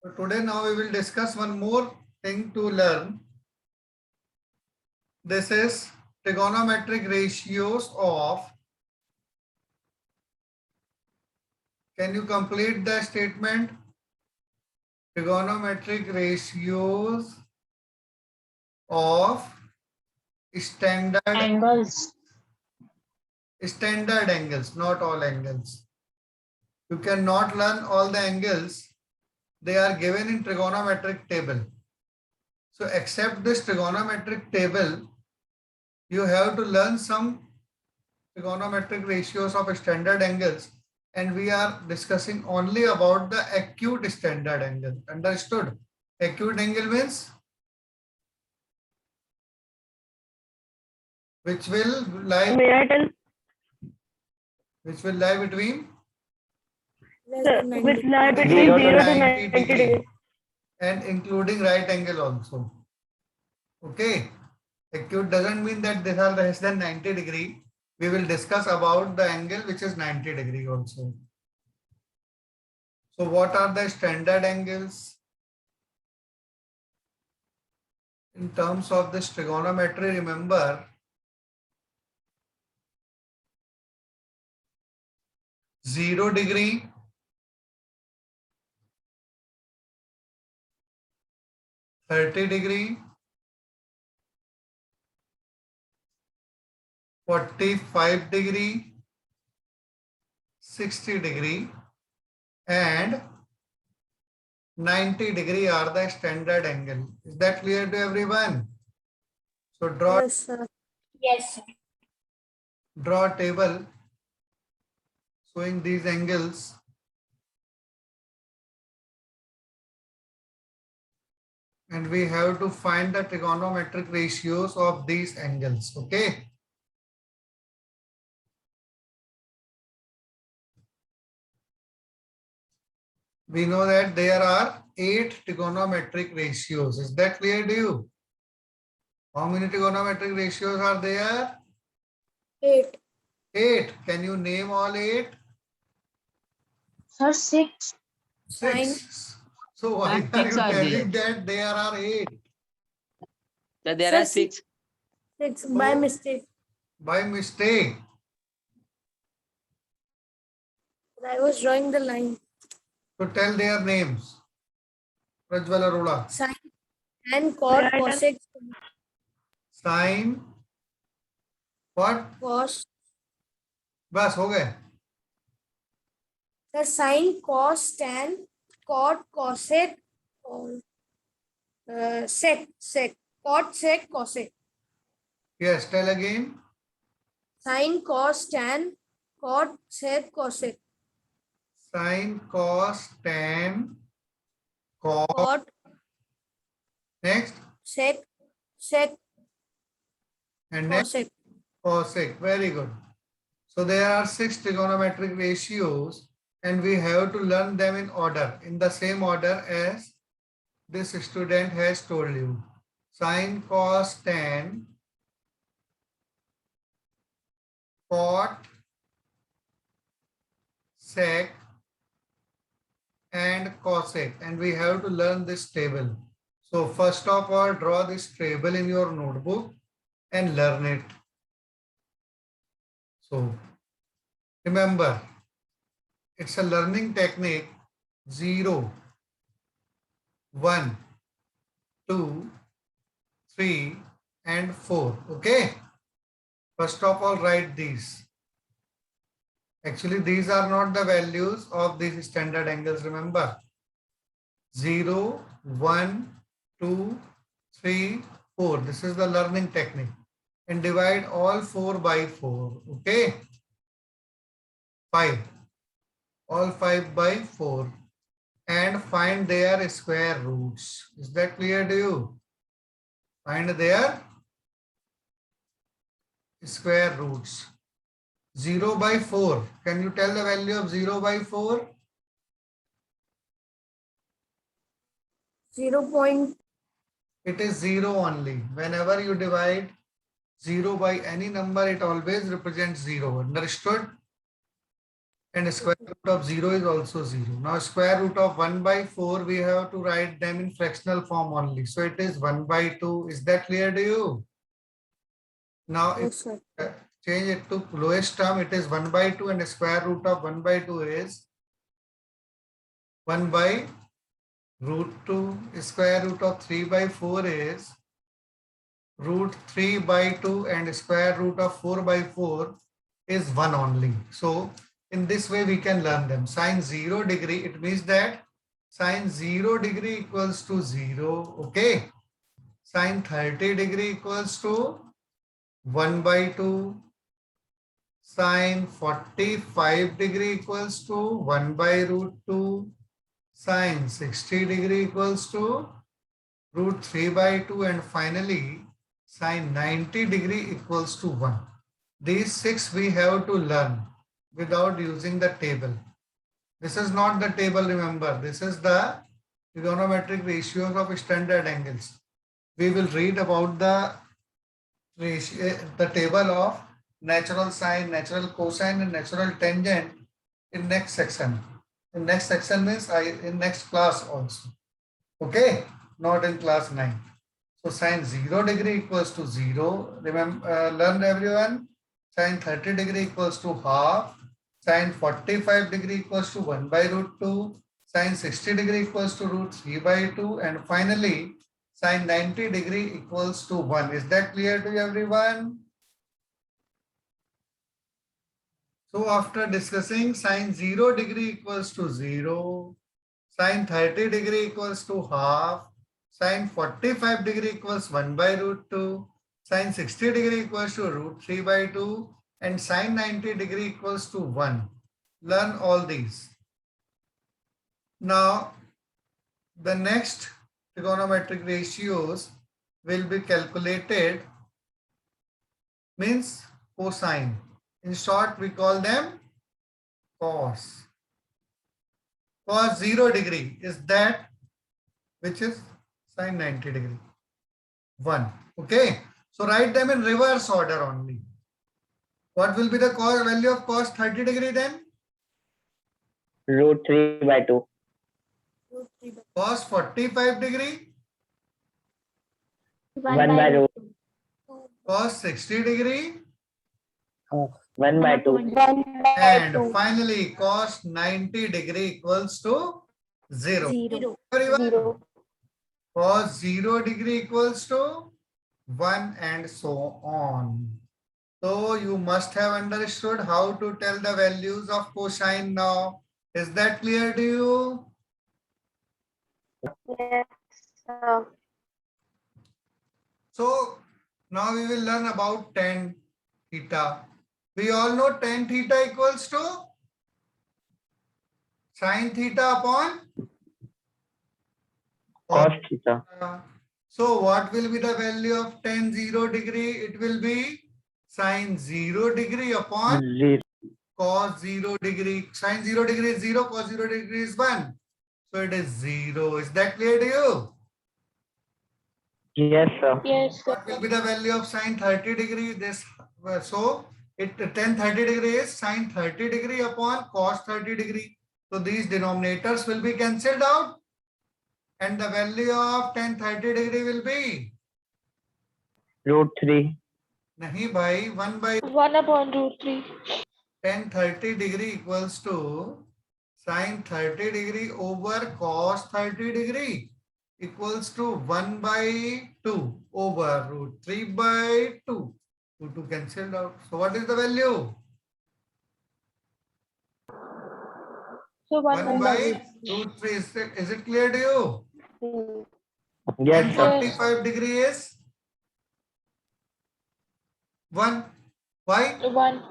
So today now we will discuss one more thing to learn. This is trigonometric ratios of. Can you complete the statement? Trigonometric ratios of standard angles. Standard angles, not all angles. You cannot learn all the angles. They are given in trigonometric table. So except this trigonometric table, you have to learn some trigonometric ratios of standard angles, and we are discussing only about the acute standard angle. Understood? Acute angle means which will lie between Which lie between 0 0 to to 90 90 degree degrees. and including right angle also. Okay. Acute doesn't mean that these are less than 90 degree. We will discuss about the angle which is 90 degree also. So what are the standard angles? In terms of this trigonometry, remember 0 degree, 30 degree, 45 degree, 60 degree and 90 degree are the standard angle. Is that clear to everyone? So draw Yes. a table showing these angles. And we have to find the trigonometric ratios of these angles. Okay. We know that there are 8 trigonometric ratios. Is that clear to you? How many trigonometric ratios are there? 8. 8. Can you name all 8? Sir, 6. 6. So why are you Six are telling there. that there are 8? So there Sir, are 6. 6 by So- mistake. By mistake. I was drawing the line. So tell their names. Prajwal Arora. Sine and cot, cosec, Sine. What? cos. बस हो गए. Sir, sine, cos, tan, cot, cosec, sec, cot, sec, cosec. Yes, tell again. Sine, cos, tan, cot, sec, cosec. Sine, cos, tan, cot. Cot, Next. sec, And next. cosec. Cosec. Very good. So there are 6 trigonometric ratios and we have to learn them in order, in the same order as this student has told you. Sine, cos, tan, cot, sec and cosec, and we have to learn this table. So first of all, draw this table in your notebook and learn it. So remember, it's a learning technique. 0, 1, 2, 3 and 4. Okay. First of all, write these. Actually, these are not the values of these standard angles. Remember, 0, 1, 2, 3, 4. This is the learning technique. And divide all 4 by 4. Okay. 5. All 5 by 4. And find their square roots. Is that clear to you? Find their square roots. 0 by 4. Can you tell the value of 0 by 4? 0. It is 0 only. Whenever you divide 0 by any number, it always represents 0. Understood? and square root of 0 is also 0. Now square root of 1 by 4, we have to write them in fractional form only. So it is 1 by 2. Is that clear to you? Now if Yes, sir. change it to lowest term, it is 1 by 2 and the square root of 1 by 2 is 1 by root 2. Square root of 3 by 4 is root 3 by 2 and square root of 4 by 4 is 1 only. So in this way we can learn them. Sine 0 degree, it means that sine 0 degree equals to 0. Okay. Sine 30 degree equals to 1 by 2. Sine 45 degree equals to 1 by root 2. Sine 60 degree equals to root 3 by 2. And finally, sine 90 degree equals to 1. These 6 we have to learn without using the table. This is not the table, remember. This is the trigonometric ratios of standard angles. We will read about the table of natural sine, natural cosine and natural tangent in next section. In next section means in next class also. Okay, not in class 9. So sine 0 degree equals to 0. Remember, learn everyone. Sine 30 degree equals to half. Sine 45 degree equals to 1 by root 2. Sine 60 degree equals to root 3 by 2. And finally, sine 90 degree equals to 1. Is that clear to everyone? So after discussing sine 0 degree equals to 0, sine 30 degree equals to half, sine 45 degree equals 1 by root 2, sine 60 degree equals to root 3 by 2, and sine 90 degree equals to 1. Learn all these. Now, the next trigonometric ratios will be calculated, means cosine. In short, we call them cos. Cos 0 degree is that which is sine 90 degree. 1. Okay. So write them in reverse order only. What will be the cos value of cos 30 degree then? Root 3 by 2. Root 3 by Cos 45 degree? 1 by root. 2. Cos 60 degree? 1 by 2. And finally, cos 90 degree equals to 0. 0. Everyone? Cos 0 degree equals to 1 and so on. So you must have understood how to tell the values of cosine now. Is that clear to you? Yes, sir. So now we will learn about tan theta. We all know tan theta equals to sin theta upon Cos theta. So what will be the value of tan 0 degree? It will be sin 0 degree upon 0. cos 0 degree. Sin 0 degree is 0, cos 0 degree is 1. So it is 0. Is that clear to you? Yes, sir. Yes, sir. What will be the value of sin 30 degree? This so it tan 30 degree is sin 30 degree upon cos 30 degree. So these denominators will be cancelled out. And the value of tan 30 degree will be? Root 3. Nahi bhai, 1 by 1 upon root 3. tan 30 degree equals to sin 30 degree over cos 30 degree equals to 1 by 2 over root 3 by 2. 2 cancelled out. So what is the value? So 1 by root 3. Is it clear to you? Yes, And sir. 45 degree is 1. Why? 1.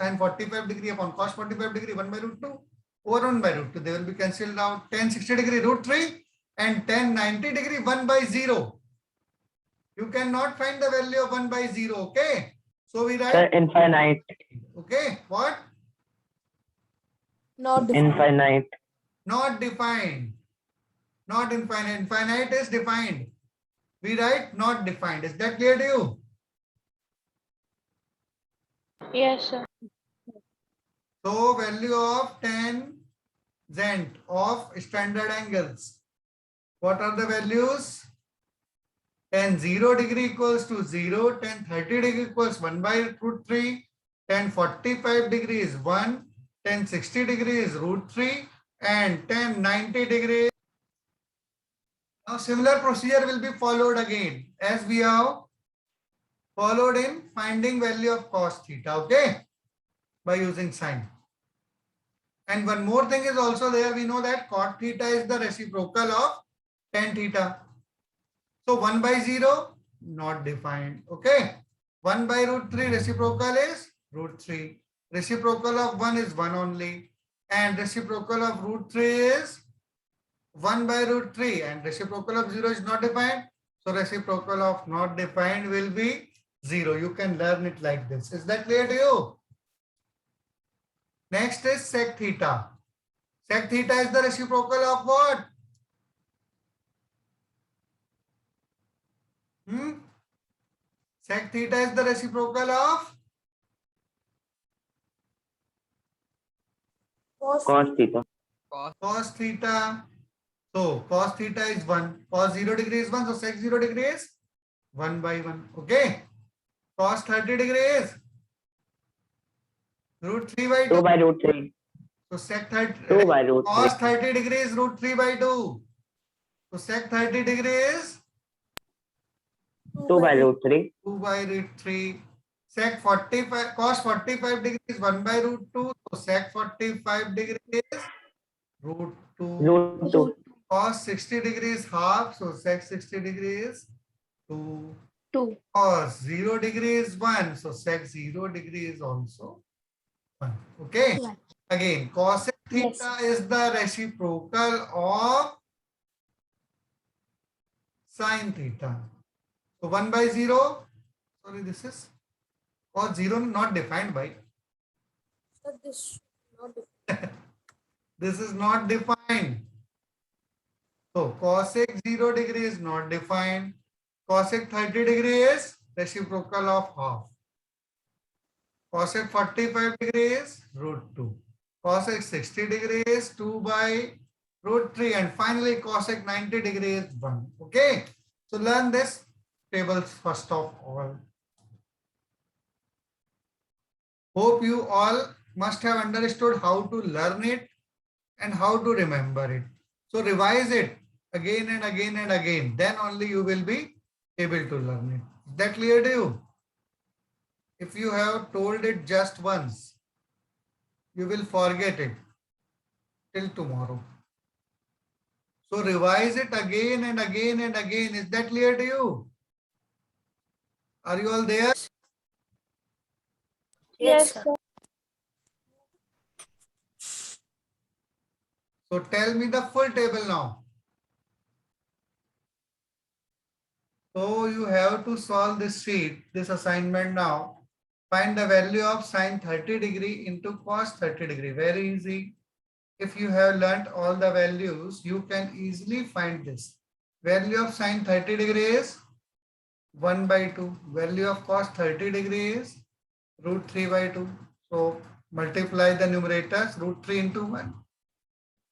Sin 45 degree upon cos 45 degree 1 by root 2 over 1 by root 2. They will be cancelled out. Tan 60 degree root 3 and tan 90 degree 1 by 0. You cannot find the value of 1 by 0. Okay. So we Sir, write infinite. okay. What? Not defined. Infinite. Not defined. Not infinite. Infinite is defined. We write not defined. Is that clear to you? Yes, sir. So value of tangent of standard angles. What are the values? Tan 0 degree equals to 0, tan 30 degree equals 1 by root 3, tan 45 degree is 1, tan 60 degree is root 3, and tan 90 degree. Now similar procedure will be followed again as we have followed in finding value of cos theta, okay, by using sine. And one more thing is also there. We know that cot theta is the reciprocal of tan theta. So 1 by 0 not defined, okay. 1 by root 3 reciprocal is root 3. Reciprocal of 1 is 1 only, and reciprocal of root 3 is 1 by root 3, and reciprocal of 0 is not defined. So reciprocal of not defined will be 0. You can learn it like this. Is that clear to you? Next is sec theta. Sec theta is the reciprocal of what? Sec theta is the reciprocal of Cos theta. cos theta. So cos theta is 1. Cos 0 degree is 1. So sec 0 degree is 1 by 1. Okay. Cos 30 degree is root 3 by 2. 2 by root 3. So sec 30. 2 by root 3. Cos 30 degree is root 3 by 2. So sec 30 degree is 2 by root 3. 2 by root 3. Sec 45, cos 45 degree is 1 by root 2. So sec 45 degree is root 2. Root 2. Cos 60 degree is half. So sec 60 degree is 2. 2. Cos 0 degree is 1. So sec 0 degree is also 1. Okay. Yeah. Again, cosec theta is the reciprocal of sin theta. So 1 by 0. Sorry, this is cos 0 not defined by. So this should not be. This is not defined. So cosec 0 degree is not defined. Cosec 30 degree is reciprocal of half. Cosec 45 degree is root 2. Cosec 60 degree is 2 by root 3. And finally cosec 90 degree is 1. Okay. So learn this tables first of all. Hope you all must have understood how to learn it and how to remember it. So revise it again and again and again. Then only you will be able to learn it. Is that clear to you? If you have told it just once, you will forget it till tomorrow. So revise it again and again and again. Is that clear to you? Are you all there? Yes, sir. sir. So tell me the full table now. So you have to solve this sheet, this assignment now. Find the value of sin 30 degree into cos 30 degree. Very easy. If you have learnt all the values, you can easily find this. Value of sin 30 degree is 1 by 2. Value of cos 30 degree is root 3 by 2. So multiply the numerators, root 3 into 1.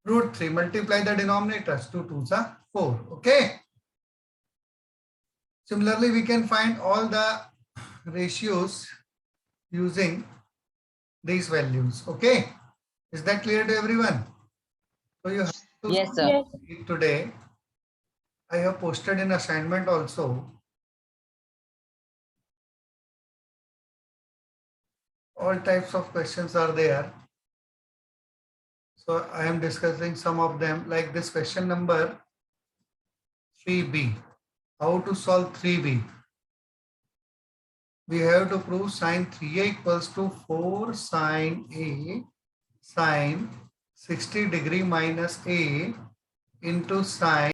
Root 3, multiply the denominators, 2 2s are 4. Okay. Similarly, we can find all the ratios using these values. Okay. Is that clear to everyone? So you have to Yes, sir. Yes. read today. I have posted an assignment also. All types of questions are there. So I am discussing some of them, like this question number 3b. How to solve 3b? We have to prove sin 3a equals to 4 sin a sin 60 degree minus a into sin